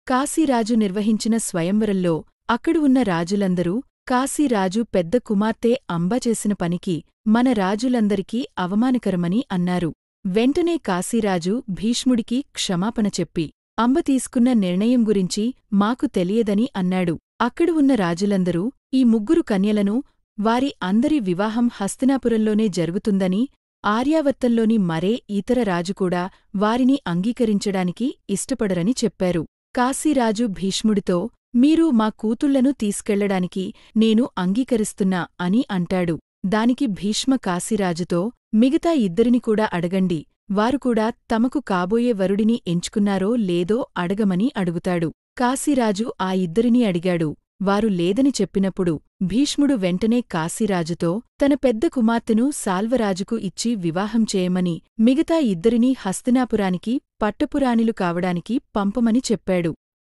కాశీరాజు నిర్వహించిన స్వయంవరంలో అక్కడు ఉన్న రాజులందరూ కాశీరాజు పెద్ద కుమార్తె అంబ చేసిన పనికి మన రాజులందరికీ అవమానకరమని అన్నారు. వెంటనే కాశీరాజు భీష్ముడికి క్షమాపణ చెప్పి అంబ తీసుకున్న నిర్ణయం గురించి మాకు తెలియదని అన్నాడు. అక్కడు ఉన్న రాజులందరూ ఈ ముగ్గురు కన్యలను వారి అందరి వివాహం హస్తినాపురంలోనే జరుగుతుందని, ఆర్యావర్తంలోని మరే ఇతర రాజుకూడా వారిని అంగీకరించడానికి ఇష్టపడరని చెప్పారు. కాశీరాజు భీష్ముడితో మీరు మా కూతుళ్లను తీసుకెళ్లడానికి నేను అంగీకరిస్తున్నా అని అంటాడు. దానికి భీష్మ కాశీరాజుతో మిగతా ఇద్దరిని కూడా అడగండి, వారుకూడా తమకు కాబోయే వరుడిని ఎంచుకున్నారో లేదో అడగమని అడుగుతాడు. కాశీరాజు ఆ ఇద్దరినీ అడిగాడు. వారు లేదని చెప్పినప్పుడు భీష్ముడు వెంటనే కాశీరాజుతో తన పెద్ద కుమార్తెను సాల్వరాజుకు ఇచ్చి వివాహం చేయమని, మిగతా ఇద్దరినీ హస్తినాపురానికి పట్టపురాణిలు కావడానికి పంపమని చెప్పాడు.